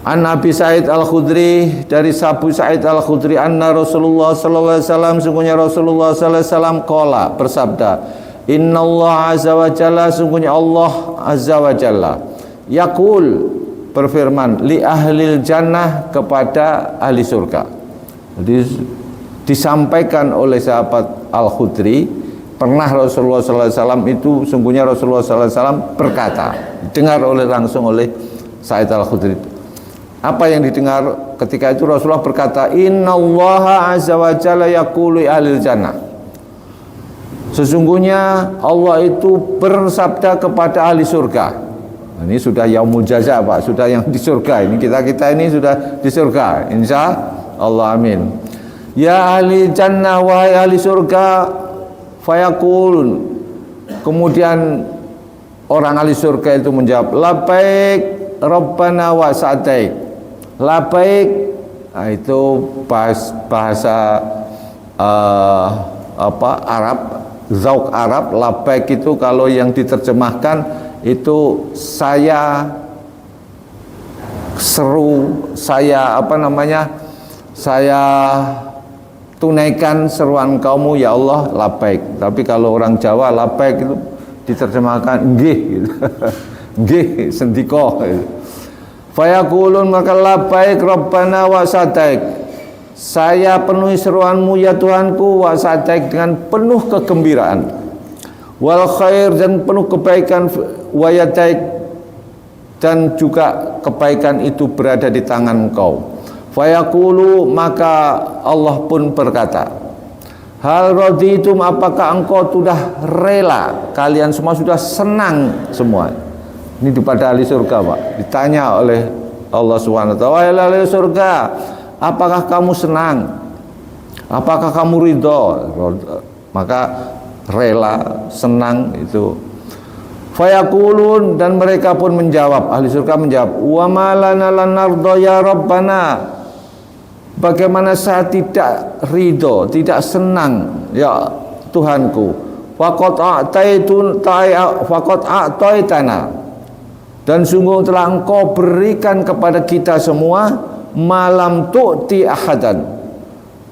An Abi Sa'id Al-Khudri, dari Abu Sa'id Al-Khudri, anna Rasulullah sallallahu alaihi wasallam, sungguhnya Rasulullah sallallahu alaihi wasallam qala, bersabda, innallaha azza wa jalla, sungguhnya Allah azza wa jalla, yaqul, berfirman, li ahlil jannah, kepada ahli surga. Jadi disampaikan oleh sahabat Al-Khudri, pernah Rasulullah sallallahu alaihi wasallam itu, sungguhnya Rasulullah sallallahu alaihi wasallam berkata, dengar oleh langsung oleh Sa'id Al-Khudri. Apa yang didengar ketika itu? Rasulullah berkata, innallaha azza wa jalla yaqulu ahlil jannah, sesungguhnya Allah itu bersabda kepada ahli surga. Ini sudah yaumul jaza, Pak, sudah yang di surga ini, kita ini sudah di surga, insya Allah, amin. Ya ahli jannah, wahai ahli surga, fayaqulun, kemudian orang ahli surga itu menjawab, labaik rabbana wa sa'daik. Labaik, nah itu bahasa Arab, zauk Arab. Labaik itu kalau yang diterjemahkan itu saya seru, saya saya tunaikan seruan kamu ya Allah, labaik. Tapi kalau orang Jawa labaik itu diterjemahkan nggih gitu. Nggih sendiko gitu. Fayaqulun, maka labaik rabbana wa sa'daik, saya penuhi seruanmu ya Tuhanku, wa sa'daik, dengan penuh kegembiraan, wal khair, dan penuh kebaikan, wa yadaik, dan juga kebaikan itu berada di tangan Engkau. Fayaqulu, maka Allah pun berkata, hal raditum, apakah engkau sudah rela, kalian semua sudah senang semua. Ini kepada ahli surga, Pak, ditanya oleh Allah Subhanahu wa ta'ala, wahai ahli surga, apakah kamu senang, apakah kamu ridho? Maka rela, senang itu. Fayaqulun, dan mereka pun menjawab, ahli surga menjawab, wa ma lana lan nardo ya rabbana, bagaimana saya tidak ridho, tidak senang ya Tuhanku. Faqad a'taitana, dan sungguh telah engkau berikan kepada kita semua, malam tu'ti ahadan,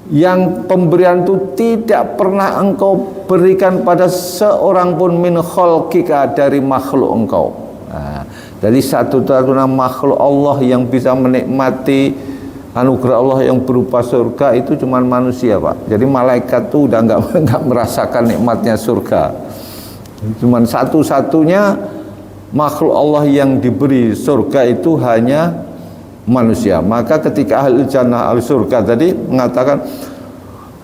yang pemberian itu tidak pernah engkau berikan pada seorang pun min khalqika, dari makhluk engkau. Nah, dari satu-satunya makhluk Allah yang bisa menikmati anugerah Allah yang berupa surga itu cuma manusia, Pak. Jadi malaikat itu udah enggak merasakan nikmatnya surga. Cuman satu-satunya makhluk Allah yang diberi surga itu hanya manusia. Maka ketika ahli jannah, ahli surga tadi mengatakan,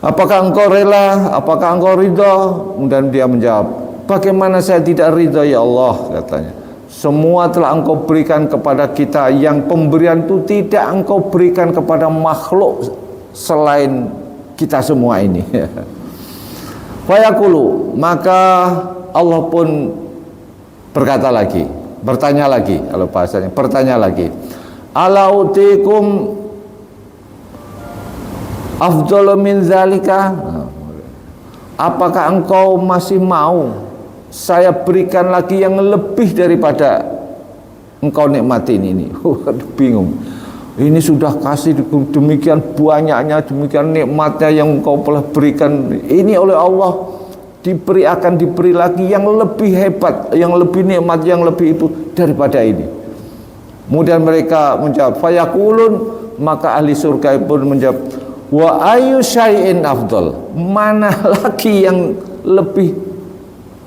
apakah engkau rela, apakah engkau ridho? Kemudian dia menjawab, bagaimana saya tidak ridho ya Allah, katanya. Semua telah engkau berikan kepada kita, yang pemberian itu tidak engkau berikan kepada makhluk selain kita semua ini. Fayaqulu, maka Allah pun berkata lagi, bertanya lagi, kalau bahasanya bertanya lagi, ala utikum afdhalu min zalika, apakah engkau masih mau saya berikan lagi yang lebih daripada engkau nikmatin ini? Bingung, ini sudah kasih demikian banyaknya, demikian nikmatnya yang engkau telah berikan ini oleh Allah, akan diberi lagi yang lebih hebat, yang lebih nikmat, yang lebih itu daripada ini. Kemudian mereka menjawab, fayaqulun, maka ahli surga pun menjawab, wa ayu syai'in afdal, mana lagi yang lebih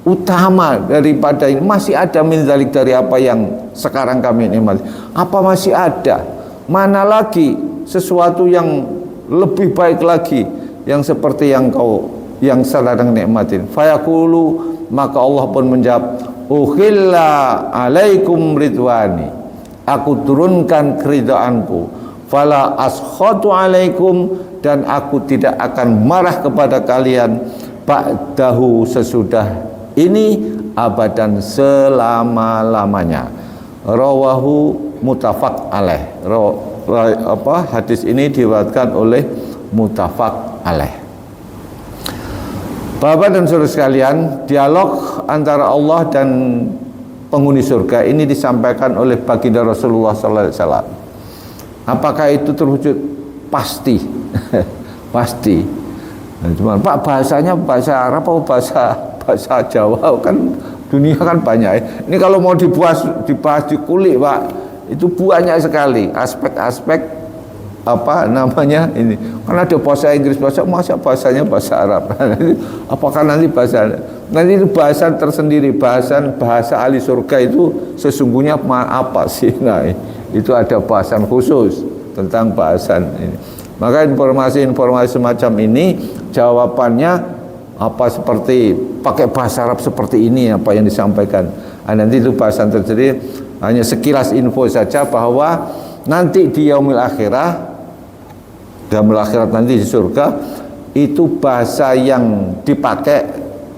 utama daripada ini? Masih ada min dzalik, dari apa yang sekarang kami nikmati, apa masih ada? Mana lagi sesuatu yang lebih baik lagi, yang seperti yang kau yang sedang nikmatin? Fayaqulu, maka Allah pun menjawab, ukhilla alaikum ridwani, aku turunkan keridhaanku, fala askhatu alaikum, dan aku tidak akan marah kepada kalian, ba'dahu, sesudah ini, abadan, selama-lamanya. Rawahu muttafaq alaih. Hadis ini diriwayatkan oleh muttafaq alaih. Bapak dan saudara sekalian, dialog antara Allah dan penghuni surga ini disampaikan oleh baginda Rasulullah sallallahu alaihi wasallam. Apakah itu terwujud? Pasti. Pasti. Nah, cuma Pak, bahasanya bahasa Arab atau bahasa Jawa? Kan dunia kan banyak. Ini kalau mau dibahas dikulik, Pak, itu banyak sekali aspek-aspek apa namanya ini. Karena ada bahasa Inggris, masa bahasanya bahasa Arab. Apakah nanti itu bahasa tersendiri, bahasa ahli surga itu sesungguhnya apa sih? Nah, itu ada bahasan khusus tentang bahasan ini. Maka informasi-informasi semacam ini jawabannya apa, seperti pakai bahasa Arab seperti ini apa yang disampaikan. Nah, nanti itu bahasan tersendiri, hanya sekilas info saja bahwa nanti di yaumil akhirah, dalam akhirat nanti di surga, itu bahasa yang dipakai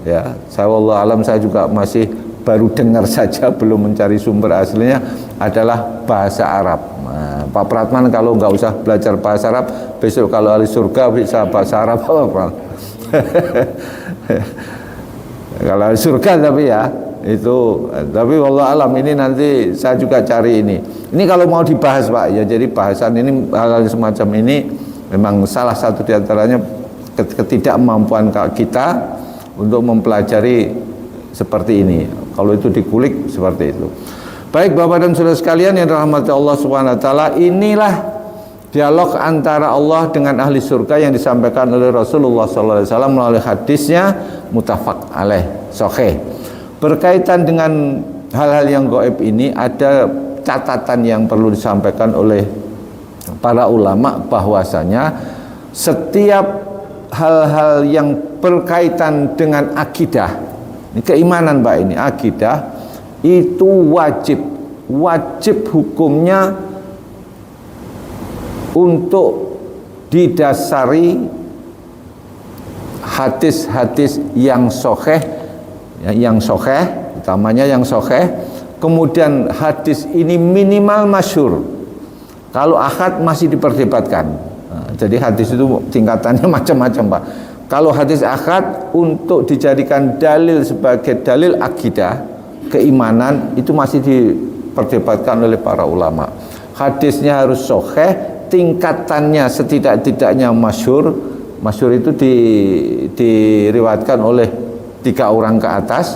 ya, saya wallahu alam, saya juga masih baru dengar saja, belum mencari sumber aslinya, adalah bahasa Arab. Nah, Pak Pratman kalau nggak usah belajar bahasa Arab, besok kalau ahli surga bisa bahasa Arab apa? Kalau ahli surga tapi ya itu, tapi wallahu alam, ini nanti saya juga cari ini. Ini kalau mau dibahas, Pak, ya, jadi bahasan ini, hal-hal semacam ini memang salah satu diantaranya ketidakmampuan kita untuk mempelajari seperti ini. Kalau itu dikulik seperti itu. Baik Bapak dan Saudara sekalian yang dirahmati Allah Subhanahu wa taala, inilah dialog antara Allah dengan ahli surga yang disampaikan oleh Rasulullah SAW melalui hadisnya muttafaq alaih sahih. Berkaitan dengan hal-hal yang gaib ini, ada catatan yang perlu disampaikan oleh para ulama, bahwasanya setiap hal-hal yang berkaitan dengan akidah, ini keimanan, Pak, ini akidah, itu wajib hukumnya untuk didasari hadis-hadis yang sahih, utamanya yang sahih. Kemudian hadis ini minimal masyhur. Kalau ahad masih diperdebatkan. Nah, jadi hadis itu tingkatannya macam-macam, Pak. Kalau hadis ahad untuk dijadikan dalil sebagai dalil akidah, keimanan, itu masih diperdebatkan oleh para ulama. Hadisnya harus sahih, tingkatannya setidak-tidaknya masyhur. Masyhur itu diriwayatkan oleh 3 orang ke atas.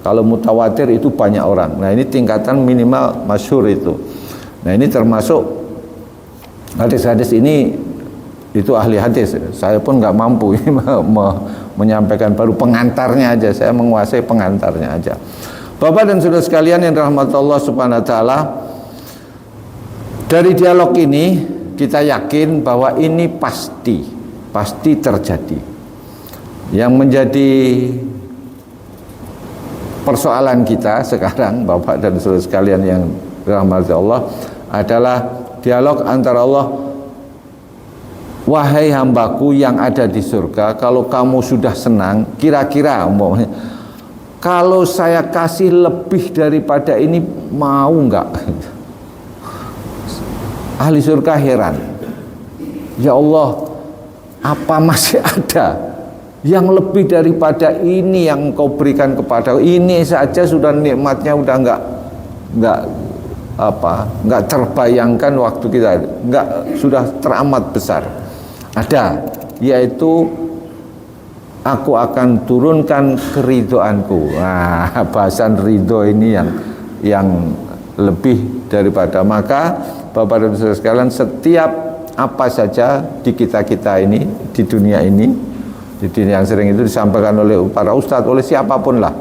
Kalau mutawatir itu banyak orang. Nah, ini tingkatan minimal masyhur itu. Nah, ini termasuk hadis-hadis ini, itu ahli hadis. Saya pun nggak mampu menyampaikan, baru pengantarnya aja. Saya menguasai pengantarnya aja. Bapak dan Saudara sekalian yang dirahmati Allah Subhanahu wa taala, dari dialog ini kita yakin bahwa ini pasti terjadi. Yang menjadi persoalan kita sekarang, Bapak dan Saudara sekalian yang dirahmati Allah, adalah dialog antara Allah, wahai hambaku yang ada di surga, kalau kamu sudah senang, kira-kira kalau saya kasih lebih daripada ini, mau enggak? Ahli surga heran, ya Allah, apa masih ada yang lebih daripada ini yang Engkau berikan kepada ini saja sudah nikmatnya udah enggak terbayangkan waktu kita, sudah teramat besar. Ada, yaitu aku akan turunkan keridhoanku. Nah, bahasan ridho ini yang lebih daripada. Maka Bapak dan Saudara sekalian, setiap apa saja di kita ini, di dunia ini, di dunia yang sering itu disampaikan oleh para ustadz, oleh siapapun lah,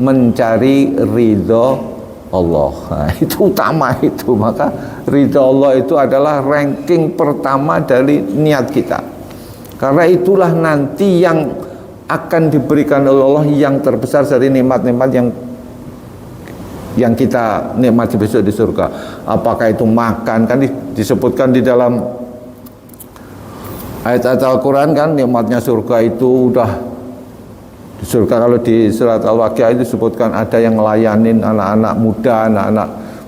mencari ridho Allah. Nah, itu utama itu. Maka ridho Allah itu adalah ranking pertama dari niat kita. Karena itulah nanti yang akan diberikan oleh Allah yang terbesar dari nikmat-nikmat yang kita nikmati besok di surga. Apakah itu makan, kan disebutkan di dalam ayat-ayat Al-Quran, kan nikmatnya surga itu udah di surga. Kalau di surat Al-Waqiah itu disebutkan ada yang ngelayanin anak-anak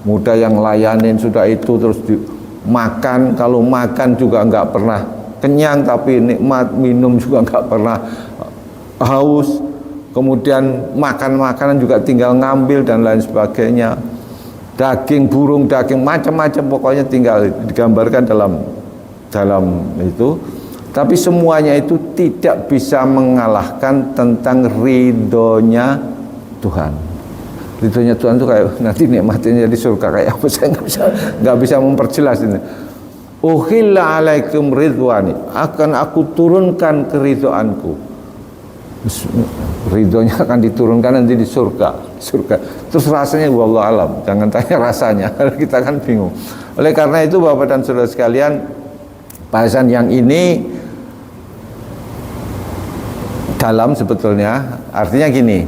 muda yang ngelayanin, sudah itu terus makan. Kalau makan juga nggak pernah kenyang, tapi nikmat, minum juga nggak pernah haus. Kemudian makan makanan juga tinggal ngambil dan lain sebagainya. daging burung, daging macam-macam, pokoknya tinggal digambarkan dalam itu. Tapi semuanya itu tidak bisa mengalahkan tentang ridhonya Tuhan. Ridhonya Tuhan itu kayak nanti nikmatnya di surga kayak apa, saya nggak bisa memperjelas ini. Uhilla alaikum ridwani, akan aku turunkan keridhoanku. Ridhonya akan diturunkan nanti di surga. Terus rasanya wallahu alam, jangan tanya rasanya, kita kan bingung. Oleh karena itu Bapak dan Saudara sekalian, bahasan yang ini dalam sebetulnya, artinya gini,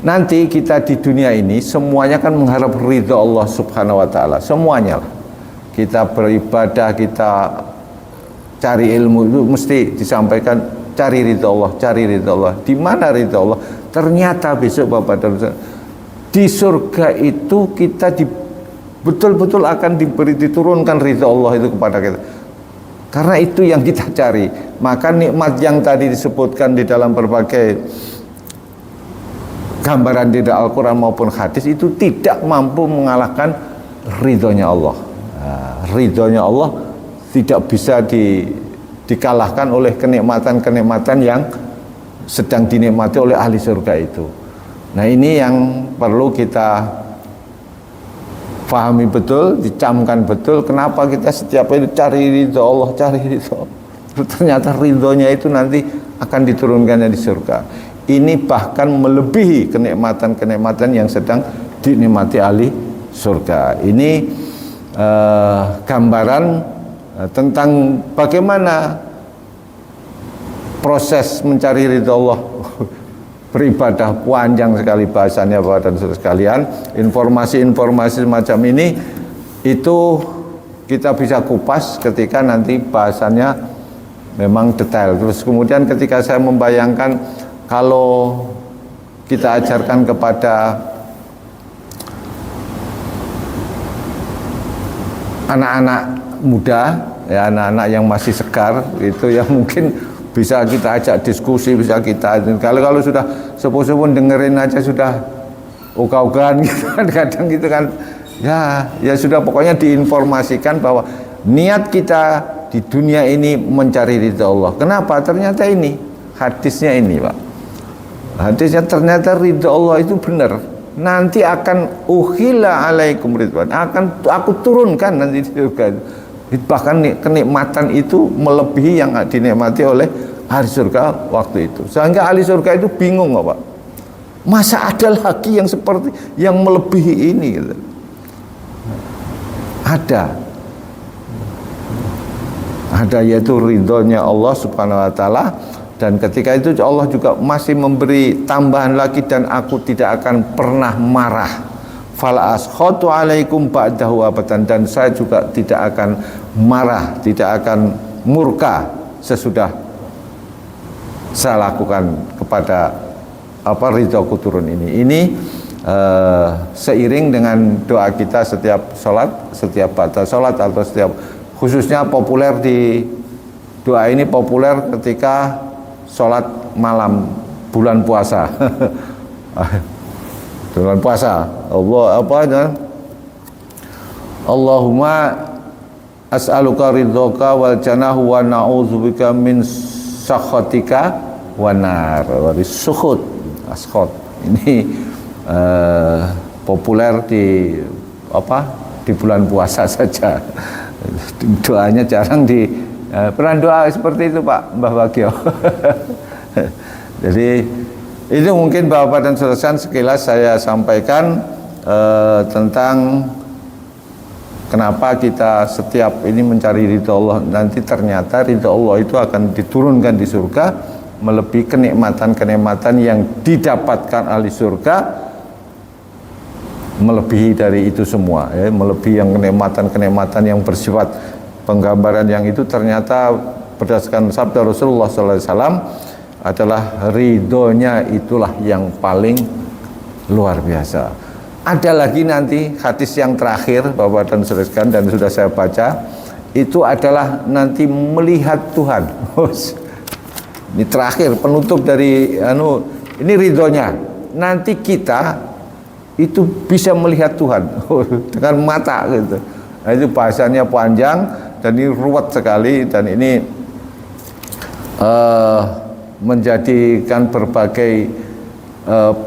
nanti kita di dunia ini semuanya kan mengharap ridho Allah subhanahu wa ta'ala, semuanya lah. Kita beribadah, kita cari ilmu, itu mesti disampaikan cari ridho Allah, cari ridho Allah. Di mana ridho Allah? Ternyata besok Bapak dan Saudara, di surga itu kita betul-betul akan diturunkan ridho Allah itu kepada kita. Karena itu yang kita cari. Maka nikmat yang tadi disebutkan di dalam berbagai gambaran di Al-Quran maupun hadis itu tidak mampu mengalahkan ridhonya Allah. Ridhonya Allah tidak bisa dikalahkan oleh kenikmatan-kenikmatan yang sedang dinikmati oleh ahli surga itu. Nah, ini yang perlu kita pahami betul, dicamkan betul, kenapa kita setiap itu cari ridho Allah, cari ridho. Ternyata ridhonya itu nanti akan diturunkannya di surga. Ini bahkan melebihi kenikmatan-kenikmatan yang sedang dinikmati ahli surga. Ini gambaran tentang bagaimana proses mencari ridho Allah. Beribadah panjang sekali bahasannya Bapak dan Saudara sekalian. Informasi-informasi semacam ini itu kita bisa kupas ketika nanti bahasannya memang detail. Terus kemudian ketika saya membayangkan kalau kita ajarkan kepada anak-anak muda, ya anak-anak yang masih segar, itu yang mungkin bisa kita ajak diskusi, bisa kita kalau sudah sepuh-sepuh dengerin aja sudah ogah-ogahan gitu kan, kadang gitu kan, ya sudah, pokoknya diinformasikan bahwa niat kita di dunia ini mencari ridha Allah. Kenapa? Ternyata ini hadisnya ini Pak, hadisnya ternyata ridha Allah itu benar, nanti akan uhilla alaikum ridwan, akan aku turunkan nanti di surga. Bahkan kenikmatan itu melebihi yang dinikmati oleh ahli surga waktu itu, sehingga ahli surga itu bingung Pak, masa ada lagi yang seperti yang melebihi ini gitu. Ada yaitu ridhonya Allah subhanahu wa ta'ala. Dan ketika itu Allah juga masih memberi tambahan lagi, dan aku tidak akan pernah marah. Fala askhatu alaikum ba'dahu abadan, dan saya juga tidak akan marah, tidak akan murka sesudah saya lakukan kepada ridhoku turun ini. Ini seiring dengan doa kita setiap sholat, setiap baca sholat, atau setiap, khususnya populer di doa ini populer ketika sholat malam bulan puasa. Bulan puasa, Allahumma as'aluka ridhoka wal janahu wa na'udzubika min sakhatika wa nar wa sukhut askhot. Ini populer di bulan puasa saja. Doanya jarang pernah doa seperti itu Pak Mbah Bagio. Jadi itu mungkin Bapak dan Saudara sekilas saya sampaikan tentang kenapa kita setiap ini mencari ridho Allah. Nanti ternyata ridho Allah itu akan diturunkan di surga, melebihi kenikmatan-kenikmatan yang didapatkan ahli surga, melebihi dari itu semua, ya, melebihi yang kenikmatan-kenikmatan yang bersifat penggambaran yang itu ternyata berdasarkan sabda Rasulullah SAW adalah ridhonya itulah yang paling luar biasa. Ada lagi nanti hadis yang terakhir Bapak dan Saudara sekalian, dan sudah saya baca, itu adalah nanti melihat Tuhan. Ini terakhir penutup dari ini ridhonya. Nanti kita itu bisa melihat Tuhan dengan mata gitu. Nah, itu bahasanya panjang dan ini ruwet sekali, dan ini menjadikan berbagai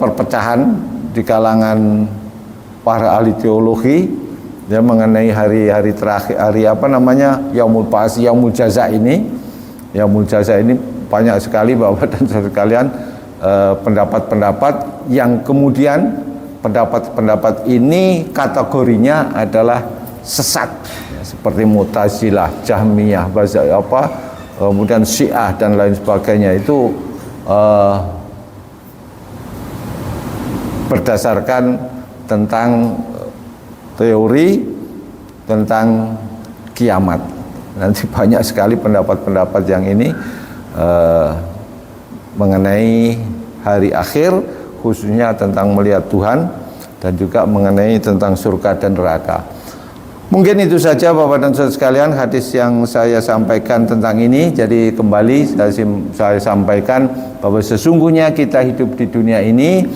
perpecahan di kalangan para ahli teologi ya, mengenai hari-hari terakhir, hari apa namanya, Yaumul Ba'ats, Yaumul Jaza ini. Yaumul Jaza ini banyak sekali Bapak dan Saudara sekalian pendapat-pendapat yang kemudian pendapat-pendapat ini kategorinya adalah sesat ya, seperti Mu'tazilah, Jahmiyah, kemudian Syiah dan lain sebagainya. Itu berdasarkan tentang teori tentang kiamat. Nanti banyak sekali pendapat-pendapat yang ini mengenai hari akhir, khususnya tentang melihat Tuhan, dan juga mengenai tentang surga dan neraka. Mungkin itu saja Bapak dan Saudara sekalian hadis yang saya sampaikan tentang ini. Jadi kembali saya sampaikan bahwa sesungguhnya kita hidup di dunia ini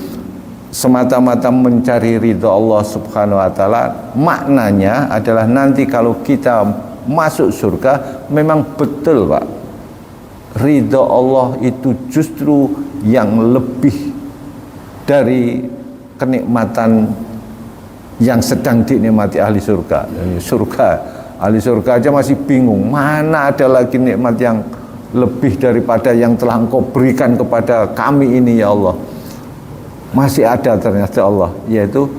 semata-mata mencari ridho Allah Subhanahu wa taala. Maknanya adalah nanti kalau kita masuk surga, memang betul Pak, ridho Allah itu justru yang lebih dari kenikmatan yang sedang dinikmati ahli surga. Ahli surga aja masih bingung, mana ada lagi nikmat yang lebih daripada yang telah Engkau berikan kepada kami ini ya Allah. Masih ada ternyata Allah, yaitu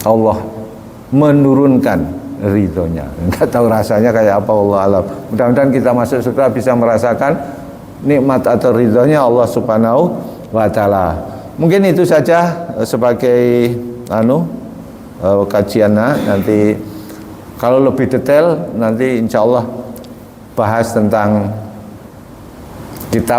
Allah menurunkan ridhonya. Enggak tahu rasanya kayak apa, Allah alam. Mudah-mudahan kita masuk surga bisa merasakan nikmat atau ridhonya Allah Subhanahu wa taala. Mungkin itu saja sebagai kajiannya. Nanti kalau lebih detail nanti insya Allah bahas tentang kitab